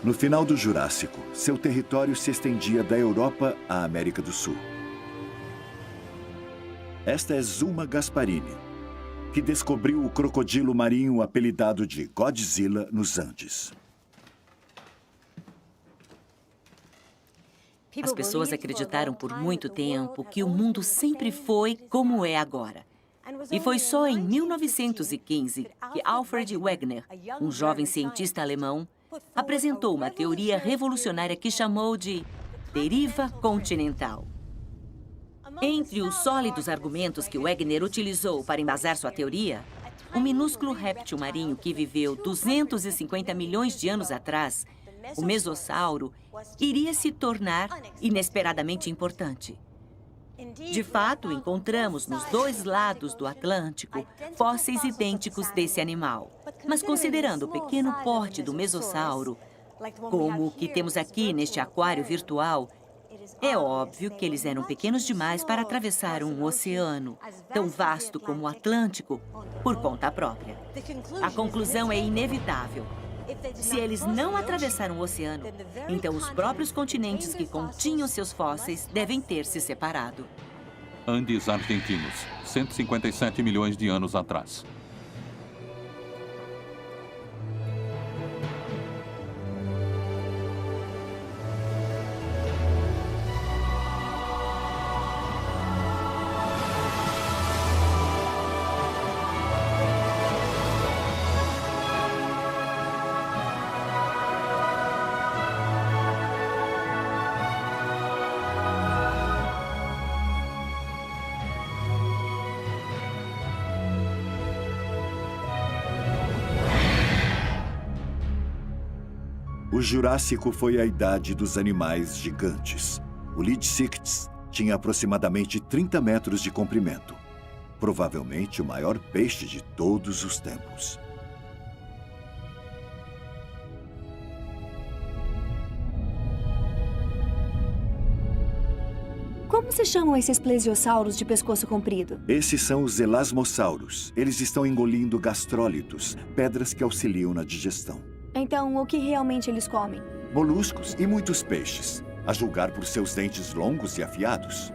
No final do Jurássico, seu território se estendia da Europa à América do Sul. Esta é Zulma Gasparini, que descobriu o crocodilo marinho apelidado de Godzilla nos Andes. As pessoas acreditaram por muito tempo que o mundo sempre foi como é agora. E foi só em 1915 que Alfred Wegener, um jovem cientista alemão, apresentou uma teoria revolucionária que chamou de deriva continental. Entre os sólidos argumentos que Wegener utilizou para embasar sua teoria, um minúsculo réptil marinho que viveu 250 milhões de anos atrás, o Mesossauro, iria se tornar inesperadamente importante. De fato, encontramos nos dois lados do Atlântico fósseis idênticos desse animal. Mas considerando o pequeno porte do Mesossauro, como o que temos aqui neste aquário virtual, é óbvio que eles eram pequenos demais para atravessar um oceano tão vasto como o Atlântico por conta própria. A conclusão é inevitável. Se eles não atravessaram o oceano, então os próprios continentes que continham seus fósseis devem ter se separado. Andes argentinos, 157 milhões de anos atrás. O Jurássico foi a idade dos animais gigantes. O Lidsictes tinha aproximadamente 30 metros de comprimento. Provavelmente o maior peixe de todos os tempos. Como se chamam esses plesiosauros de pescoço comprido? Esses são os elasmossauros. Eles estão engolindo gastrólitos, pedras que auxiliam na digestão. Então, o que realmente eles comem? Moluscos e muitos peixes, a julgar por seus dentes longos e afiados.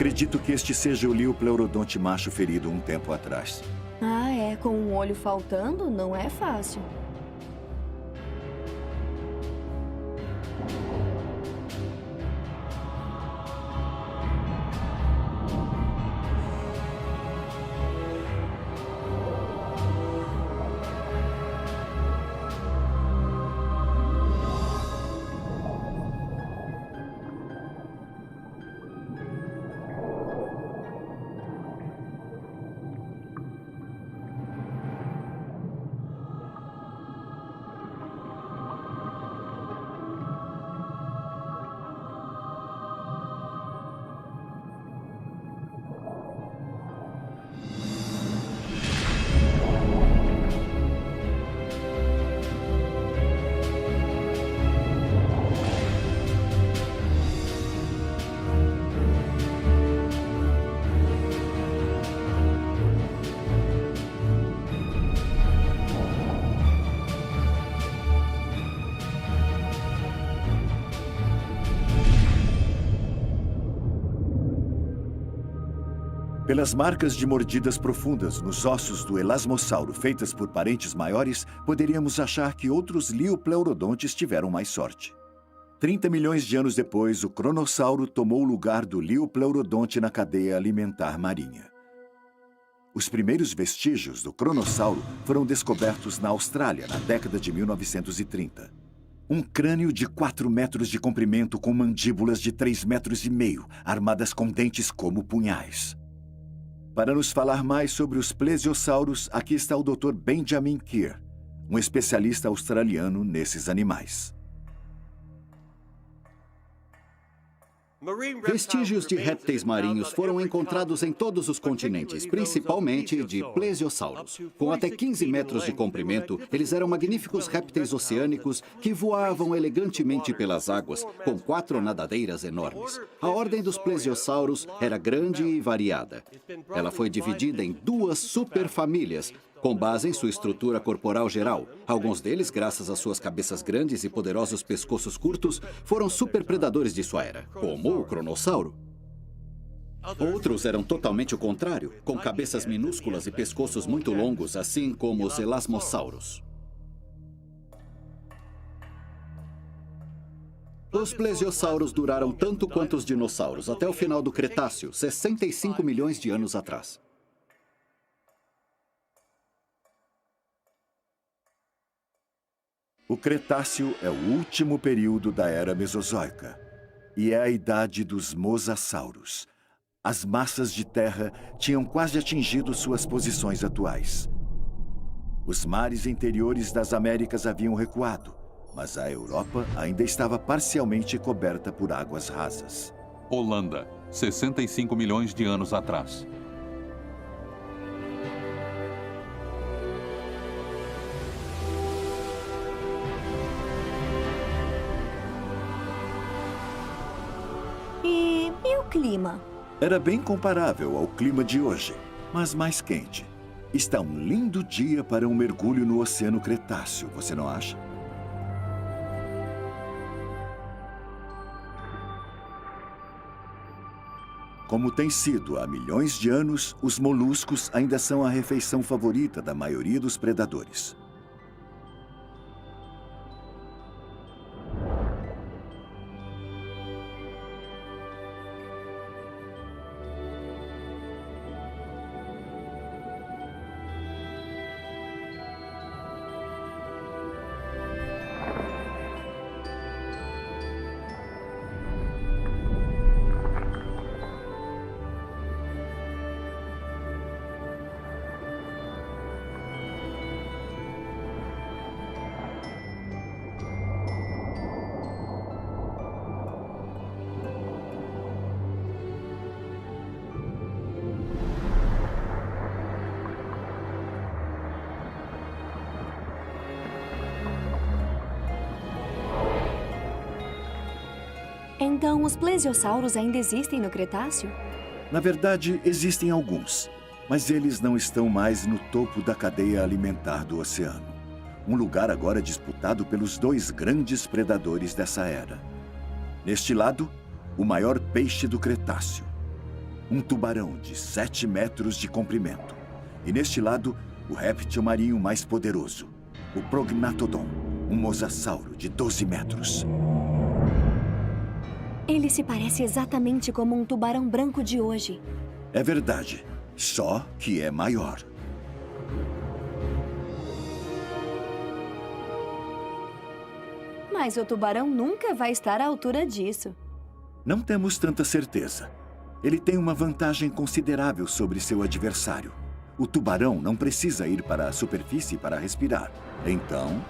Acredito que este seja o Liopleurodonte macho ferido um tempo atrás. Ah, é? Com um olho faltando, não é fácil. Pelas marcas de mordidas profundas nos ossos do elasmossauro feitas por parentes maiores, poderíamos achar que outros liopleurodontes tiveram mais sorte. 30 milhões de anos depois, o cronossauro tomou o lugar do liopleurodonte na cadeia alimentar marinha. Os primeiros vestígios do cronossauro foram descobertos na Austrália, na década de 1930. Um crânio de 4 metros de comprimento com mandíbulas de 3,5 metros, armadas com dentes como punhais. Para nos falar mais sobre os plesiosauros, aqui está o Dr. Benjamin Keir, um especialista australiano nesses animais. Vestígios de répteis marinhos foram encontrados em todos os continentes, principalmente de plesiosauros. Com até 15 metros de comprimento, eles eram magníficos répteis oceânicos que voavam elegantemente pelas águas, com 4 nadadeiras enormes. A ordem dos plesiosauros era grande e variada. Ela foi dividida em 2 superfamílias, com base em sua estrutura corporal geral. Alguns deles, graças às suas cabeças grandes e poderosos pescoços curtos, foram superpredadores de sua era, como o cronossauro. Outros eram totalmente o contrário, com cabeças minúsculas e pescoços muito longos, assim como os elasmossauros. Os plesiosauros duraram tanto quanto os dinossauros, até o final do Cretáceo, 65 milhões de anos atrás. O Cretáceo é o último período da Era Mesozoica e é a idade dos mosassauros. As massas de terra tinham quase atingido suas posições atuais. Os mares interiores das Américas haviam recuado, mas a Europa ainda estava parcialmente coberta por águas rasas. Holanda, 65 milhões de anos atrás. E o clima? Era bem comparável ao clima de hoje, mas mais quente. Está um lindo dia para um mergulho no Oceano Cretáceo, você não acha? Como tem sido há milhões de anos, os moluscos ainda são a refeição favorita da maioria dos predadores. Então, os plesiosauros ainda existem no Cretáceo? Na verdade, existem alguns, mas eles não estão mais no topo da cadeia alimentar do oceano. Um lugar agora disputado pelos 2 grandes predadores dessa era. Neste lado, o maior peixe do Cretáceo, um tubarão de 7 metros de comprimento. E neste lado, o réptil marinho mais poderoso, o Prognathodon, um mosassauro de 12 metros. Ele se parece exatamente como um tubarão branco de hoje. É verdade, só que é maior. Mas o tubarão nunca vai estar à altura disso. Não temos tanta certeza. Ele tem uma vantagem considerável sobre seu adversário. O tubarão não precisa ir para a superfície para respirar. Então...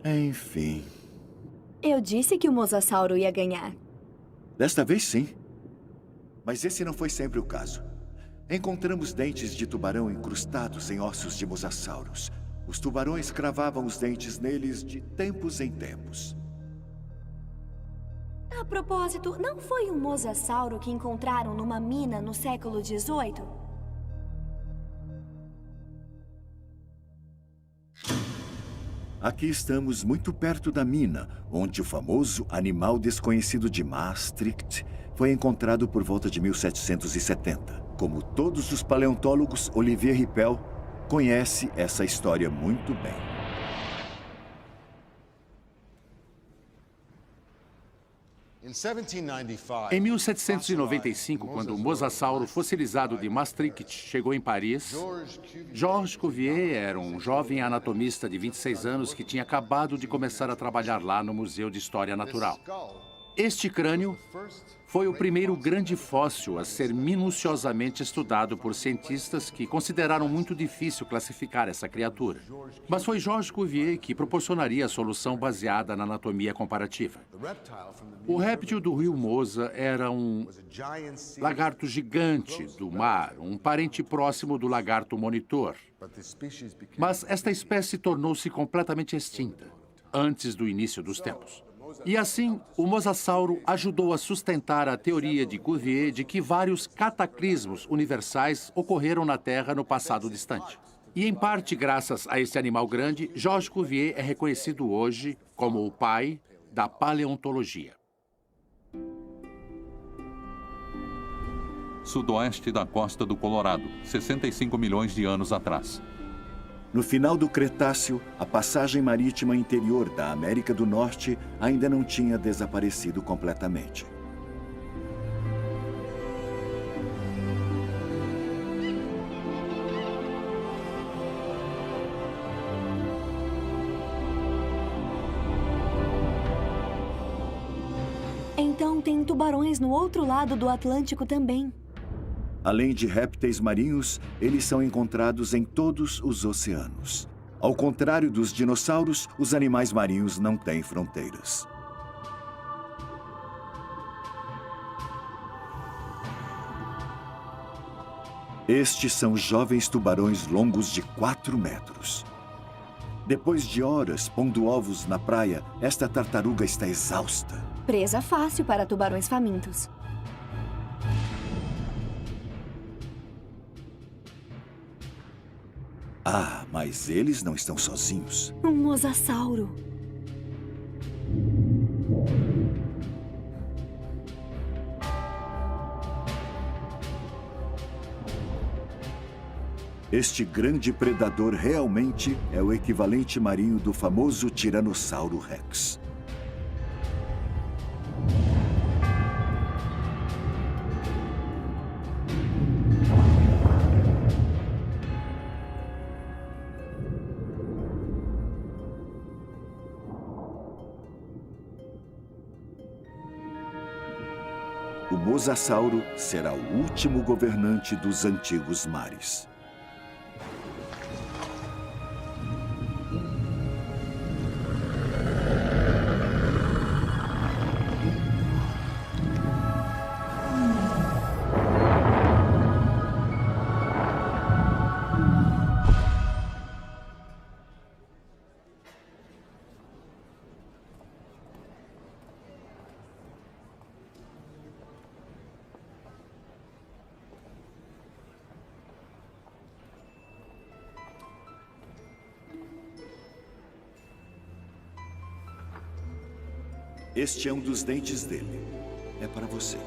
Enfim. Eu disse que o mosassauro ia ganhar. Desta vez, sim. Mas esse não foi sempre o caso. Encontramos dentes de tubarão incrustados em ossos de mosassauros. Os tubarões cravavam os dentes neles de tempos em tempos. A propósito, não foi um mosassauro que encontraram numa mina no século XVIII? Aqui estamos muito perto da mina, onde o famoso animal desconhecido de Maastricht foi encontrado por volta de 1770, Como todos os paleontólogos, Olivier Rippel conhece essa história muito bem. Em 1795, quando o mosasauro fossilizado de Maastricht chegou em Paris, Georges Cuvier era um jovem anatomista de 26 anos que tinha acabado de começar a trabalhar lá no Museu de História Natural. Este crânio foi o primeiro grande fóssil a ser minuciosamente estudado por cientistas que consideraram muito difícil classificar essa criatura. Mas foi Georges Cuvier que proporcionaria a solução baseada na anatomia comparativa. O réptil do rio Mosa era um lagarto gigante do mar, um parente próximo do lagarto monitor. Mas esta espécie tornou-se completamente extinta antes do início dos tempos. E assim, o mosasauro ajudou a sustentar a teoria de Cuvier de que vários cataclismos universais ocorreram na Terra no passado distante. E, em parte, graças a esse animal grande, Georges Cuvier é reconhecido hoje como o pai da paleontologia. Sudoeste da costa do Colorado, 65 milhões de anos atrás. No final do Cretáceo, a passagem marítima interior da América do Norte ainda não tinha desaparecido completamente. Então tem tubarões no outro lado do Atlântico também. Além de répteis marinhos, eles são encontrados em todos os oceanos. Ao contrário dos dinossauros, os animais marinhos não têm fronteiras. Estes são jovens tubarões longos de 4 metros. Depois de horas pondo ovos na praia, esta tartaruga está exausta. Presa fácil para tubarões famintos. Ah, mas eles não estão sozinhos. Um mosasauro. Este grande predador realmente é o equivalente marinho do famoso Tiranossauro Rex. O mosasauro será o último governante dos antigos mares. Este é um dos dentes dele. É para você.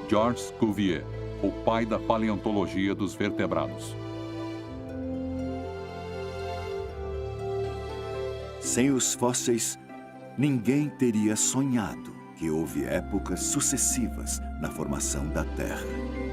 Georges Cuvier, o pai da paleontologia dos vertebrados. Sem os fósseis, ninguém teria sonhado que houve épocas sucessivas na formação da Terra.